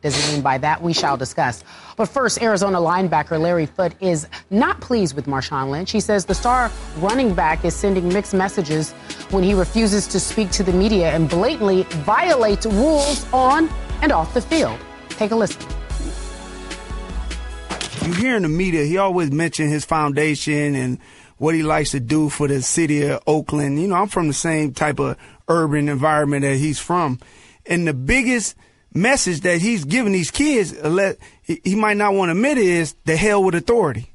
does he mean by that? We shall discuss. But first, Arizona linebacker Larry Foote is not pleased with Marshawn Lynch. He says the star running back is sending mixed messages when he refuses to speak to the media and blatantly violates rules on and off the field. Take a listen. You hear in the media, he always mentions his foundation and what he likes to do for the city of Oakland. You know, I'm from the same type of urban environment that he's from. And the biggest message that he's giving these kids, he might not want to admit it, is the hell with authority.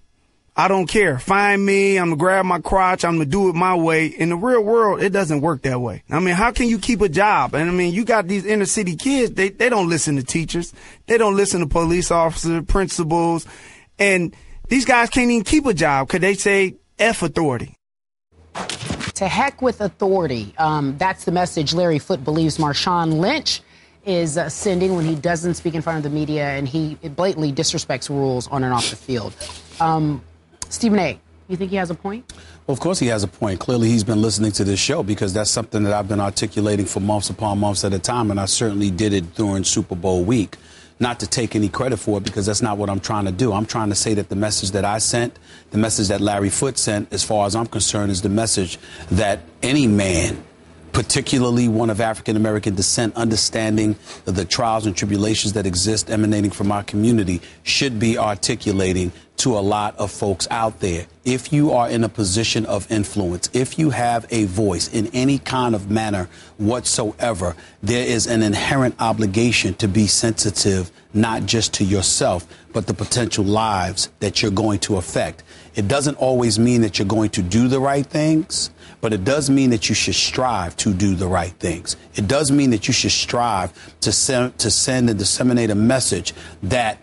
I don't care. Find me. I'm going to grab my crotch. I'm going to do it my way. In the real world, it doesn't work that way. I mean, how can you keep a job? And I mean, you got these inner city kids. They don't listen to teachers. They don't listen to police officers, principals. And these guys can't even keep a job because they say F authority. To heck with authority. That's the message Larry Foote believes Marshawn Lynch is sending when he doesn't speak in front of the media and he blatantly disrespects rules on and off the field. Stephen A., you think he has a point? Well, of course he has a point. Clearly he's been listening to this show because that's something that I've been articulating for months upon months at a time, and I certainly did it during Super Bowl week. Not to take any credit for it because that's not what I'm trying to do. I'm trying to say that the message that I sent, the message that Larry Foote sent, as far as I'm concerned, is the message that any man, particularly one of African-American descent, understanding the trials and tribulations that exist emanating from our community, should be articulating to a lot of folks out there. If you are in a position of influence, if you have a voice in any kind of manner whatsoever, there is an inherent obligation to be sensitive, not just to yourself, but the potential lives that you're going to affect. It doesn't always mean that you're going to do the right things, but it does mean that you should strive to do the right things. It does mean that you should strive to send and disseminate a message that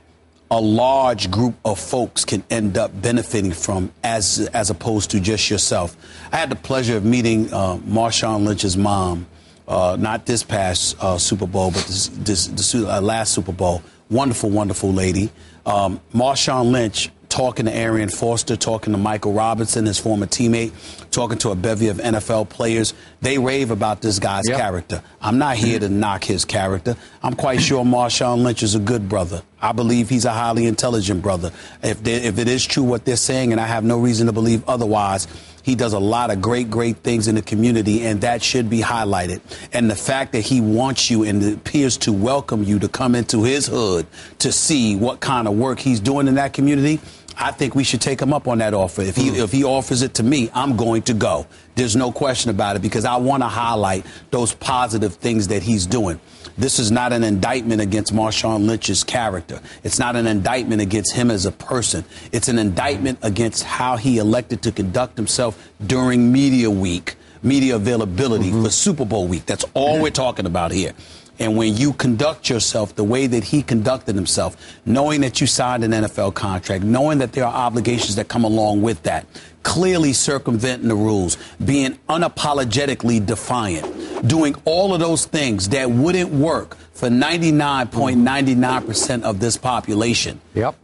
a large group of folks can end up benefiting from as opposed to just yourself. I had the pleasure of meeting Marshawn Lynch's mom, not this past Super Bowl, but this last Super Bowl. Wonderful, wonderful lady. Marshawn Lynch talking to Arian Foster, talking to Michael Robinson, his former teammate, talking to a bevy of NFL players. They rave about this guy's character. I'm not here to knock his character. I'm quite sure Marshawn Lynch is a good brother. I believe he's a highly intelligent brother. If it is true what they're saying, and I have no reason to believe otherwise, he does a lot of great, great things in the community, and that should be highlighted. And the fact that he wants you and appears to welcome you to come into his hood to see what kind of work he's doing in that community, I think we should take him up on that offer. If he offers it to me, I'm going to go. There's no question about it, because I want to highlight those positive things that he's doing. This is not an indictment against Marshawn Lynch's character. It's not an indictment against him as a person. It's an indictment against how he elected to conduct himself during media week, media availability for Super Bowl week. That's all we're talking about here. And when you conduct yourself the way that he conducted himself, knowing that you signed an NFL contract, knowing that there are obligations that come along with that, clearly circumventing the rules, being unapologetically defiant, doing all of those things that wouldn't work for 99.99% of this population,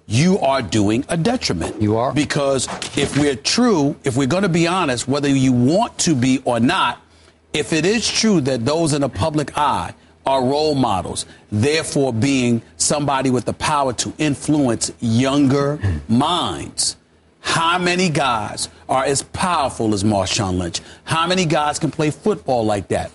you are doing a detriment. You are. Because if we're true, if we're going to be honest, whether you want to be or not, if it is true that those in the public eye are role models, therefore being somebody with the power to influence younger minds. How many guys are as powerful as Marshawn Lynch? How many guys can play football like that?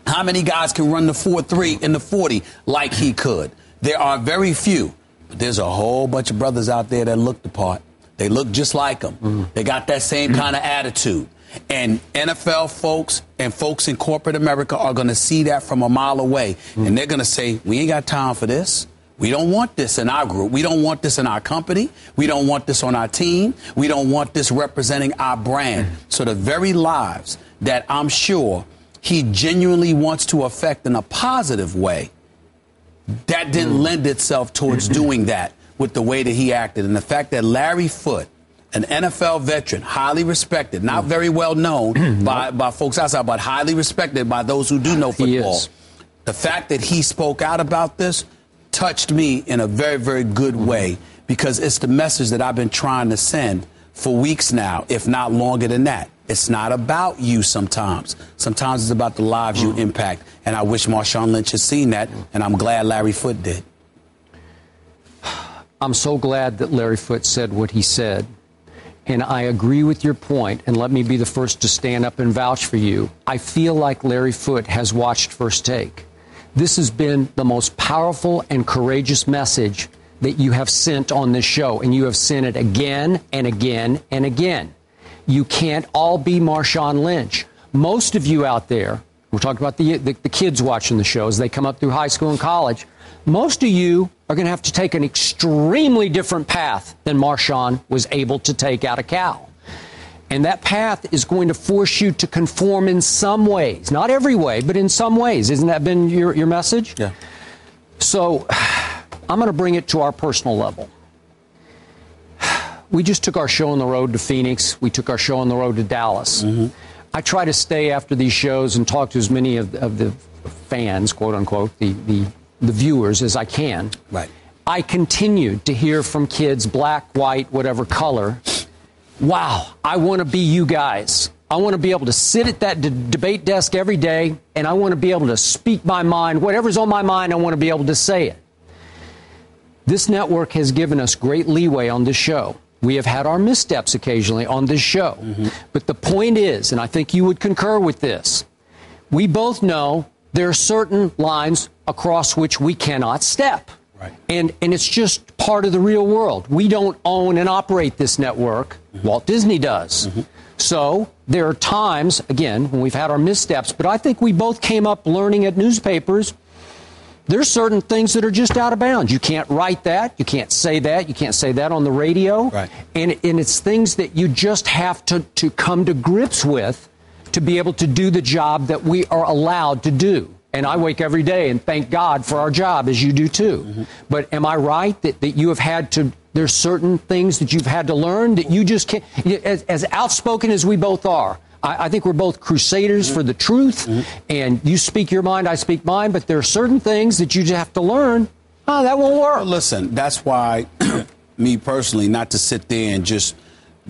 How many guys can run the 4.3 in the 40 like he could? There are very few, but there's a whole bunch of brothers out there that look the part. They look just like him. They got that same kind of attitude. And NFL folks and folks in corporate America are going to see that from a mile away. And they're going to say, we ain't got time for this. We don't want this in our group. We don't want this in our company. We don't want this on our team. We don't want this representing our brand. So the very lives that I'm sure he genuinely wants to affect in a positive way, that didn't lend itself towards doing that with the way that he acted. And the fact that Larry Foote, an NFL veteran, highly respected, not very well known by folks outside, but highly respected by those who do know football. The fact that he spoke out about this touched me in a very, very good way, because it's the message that I've been trying to send for weeks now, if not longer than that. It's not about you sometimes. Sometimes it's about the lives you impact. And I wish Marshawn Lynch had seen that, and I'm glad Larry Foote did. I'm so glad that Larry Foote said what he said. And I agree with your point, and let me be the first to stand up and vouch for you. I feel like Larry Foote has watched First Take. This has been the most powerful and courageous message that you have sent on this show, and you have sent it again and again and again. You can't all be Marshawn Lynch. Most of you out there, we're talking about the kids watching the show as they come up through high school and college, most of you are going to have to take an extremely different path than Marshawn was able to take out of Cal. And that path is going to force you to conform in some ways. Not every way, but in some ways. Isn't that been your message? Yeah. So I'm going to bring it to our personal level. We just took our show on the road to Phoenix. We took our show on the road to Dallas. Mm-hmm. I try to stay after these shows and talk to as many of the fans, quote unquote, the viewers as I can. Right. I continued to hear from kids, black, white, whatever color. Wow, I want to be you guys. I want to be able to sit at that debate desk every day, and I want to be able to speak my mind. Whatever's on my mind, I want to be able to say it. This network has given us great leeway on this show. We have had our missteps occasionally on this show. Mm-hmm. But the point is, and I think you would concur with this, we both know there are certain lines across which we cannot step. Right. And it's just part of the real world. We don't own and operate this network. Mm-hmm. Walt Disney does. Mm-hmm. So there are times, again, when we've had our missteps, but I think we both came up learning at newspapers. There's certain things that are just out of bounds. You can't write that. You can't say that. You can't say that on the radio. Right. And it's things that you just have to come to grips with to be able to do the job that we are allowed to do. And I wake every day and thank God for our job, as you do too. Mm-hmm. But am I right that you have had to, there's certain things that you've had to learn that you just can't, as outspoken as we both are, I think we're both crusaders for the truth, and you speak your mind, I speak mine, but there are certain things that you just have to learn. Oh, that won't work. Well, listen, that's why, me personally, not to sit there and just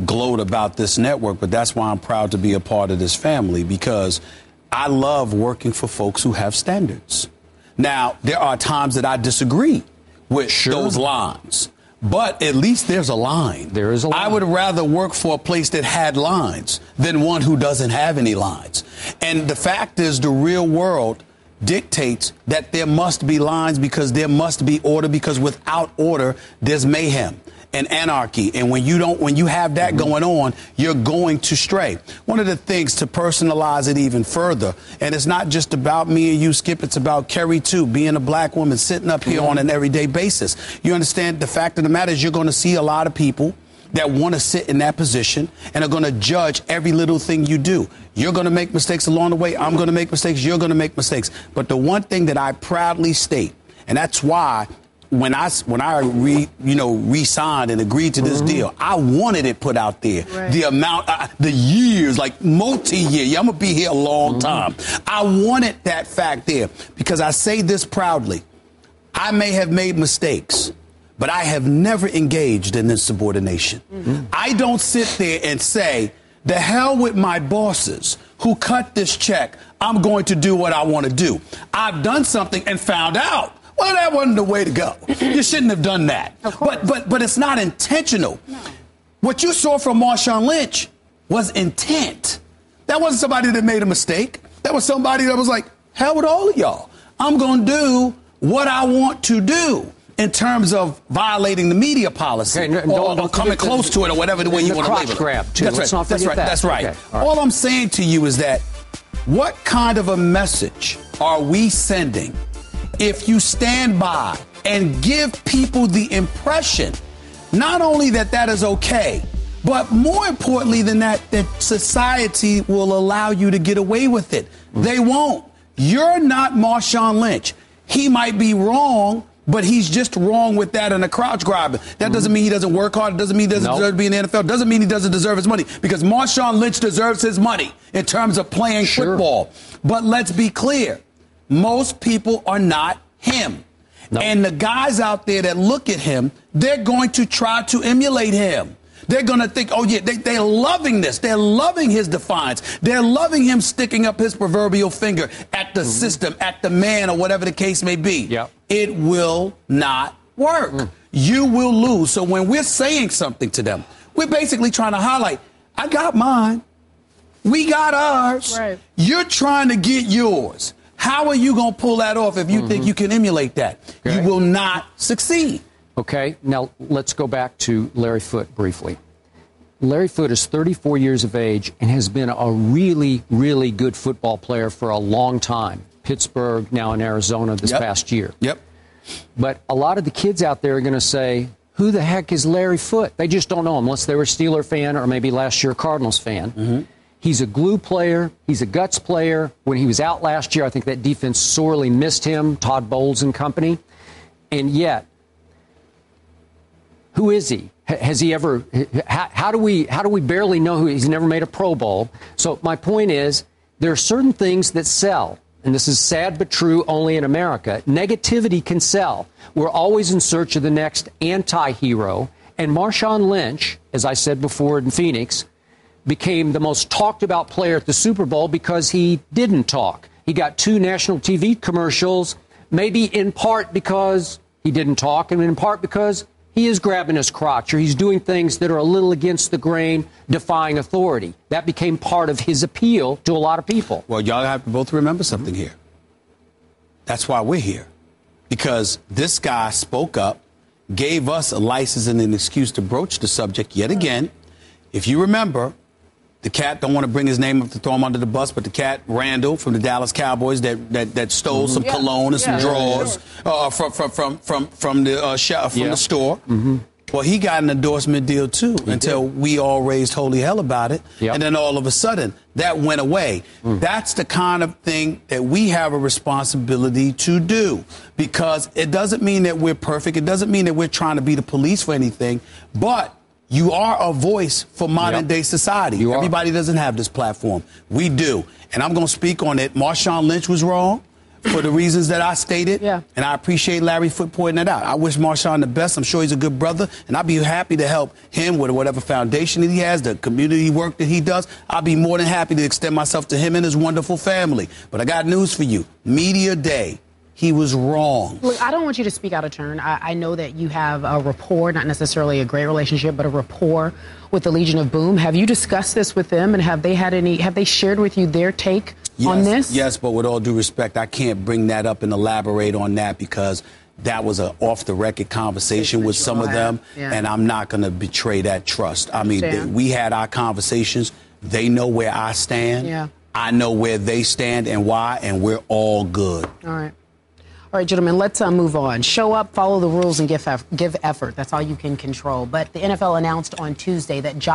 gloat about this network, but that's why I'm proud to be a part of this family, because I love working for folks who have standards. Now, there are times that I disagree with those lines. But at least there's a line. There is a line. I would rather work for a place that had lines than one who doesn't have any lines. And the fact is, the real world dictates that there must be lines because there must be order, because without order, there's mayhem and anarchy. And when you have that going on, you're going to stray. One of the things to personalize it even further, and it's not just about me and you, Skip, it's about Kerry too, being a black woman sitting up here on an everyday basis. You understand, the fact of the matter is you're going to see a lot of people that want to sit in that position and are going to judge every little thing you do. You're going to make mistakes along the way. I'm going to make mistakes. You're going to make mistakes. But the one thing that I proudly state, and that's why when I re-signed and agreed to this deal, I wanted it put out there. Right. The amount, the years, like multi-year. Yeah, I'm going to be here a long time. I wanted that fact there because I say this proudly. I may have made mistakes, but I have never engaged in insubordination. I don't sit there and say, the hell with my bosses who cut this check. I'm going to do what I want to do. I've done something and found out. Well, that wasn't the way to go. You shouldn't have done that. But it's not intentional. No. What you saw from Marshawn Lynch was intent. That wasn't somebody that made a mistake. That was somebody that was like, hell with all of y'all. I'm going to do what I want to do in terms of violating the media policy or coming close to it or whatever the way you want to label it. Grab too. That's right. Okay. All I'm saying to you is that what kind of a message are we sending if you stand by and give people the impression, not only that that is okay, but more importantly than that, that society will allow you to get away with it? They won't. You're not Marshawn Lynch. He might be wrong, but he's just wrong with that and a crouch grabber. That doesn't mean he doesn't work hard. It doesn't mean he doesn't deserve to be in the NFL. It doesn't mean he doesn't deserve his money, because Marshawn Lynch deserves his money in terms of playing football. But let's be clear. Most people are not him. And the guys out there that look at him, they're going to try to emulate him. They're going to think, oh, yeah, they're loving this. They're loving his defiance. They're loving him sticking up his proverbial finger at the system, at the man, or whatever the case may be. It will not work. you will lose. So when we're saying something to them, we're basically trying to highlight, I got mine. We got ours. Right. You're trying to get yours. How are you going to pull that off if you think you can emulate that? Okay. You will not succeed. Okay, now let's go back to Larry Foote briefly. Larry Foote is 34 years of age and has been a really, really good football player for a long time. Pittsburgh, now in Arizona this past year. Yep. But a lot of the kids out there are going to say, who the heck is Larry Foote? They just don't know him unless they were a Steeler fan or maybe last year a Cardinals fan. He's a glue player. He's a guts player. When he was out last year, I think that defense sorely missed him, Todd Bowles and company. And yet, who is he? Has he ever? How do we barely know who? He's never made a Pro Bowl. So my point is, there are certain things that sell, and this is sad but true only in America. Negativity can sell. We're always in search of the next anti-hero, and Marshawn Lynch, as I said before in Phoenix, became the most talked about player at the Super Bowl because he didn't talk. He got 2 national TV commercials, maybe in part because he didn't talk, and in part because he is grabbing his crotch or he's doing things that are a little against the grain, defying authority. That became part of his appeal to a lot of people. Well, y'all have to both remember something here. That's why we're here. Because this guy spoke up, gave us a license and an excuse to broach the subject yet again. If you remember, the cat, don't want to bring his name up to throw him under the bus, but the cat, Randall, from the Dallas Cowboys, that stole some cologne and some drawers from the store. Well, he got an endorsement deal, too, until we all raised holy hell about it. And then all of a sudden, that went away. That's the kind of thing that we have a responsibility to do, because it doesn't mean that we're perfect. It doesn't mean that we're trying to be the police for anything, but you are a voice for modern-day society. Everybody doesn't have this platform. We do. And I'm going to speak on it. Marshawn Lynch was wrong for the reasons that I stated. And I appreciate Larry Foote pointing that out. I wish Marshawn the best. I'm sure he's a good brother. And I'd be happy to help him with whatever foundation that he has, the community work that he does. I'll be more than happy to extend myself to him and his wonderful family. But I got news for you. Media Day. He was wrong. Look, I don't want you to speak out of turn. I know that you have a rapport, not necessarily a great relationship, but a rapport with the Legion of Boom. Have you discussed this with them, and have they shared with you their take on this? Yes, but with all due respect, I can't bring that up and elaborate on that because that was an off-the-record conversation with some of them, and I'm not going to betray that trust. I mean, we had our conversations. They know where I stand. I know where they stand and why, and we're all good. All right. All right, gentlemen, let's move on. Show up, follow the rules, and give effort. That's all you can control. But the NFL announced on Tuesday that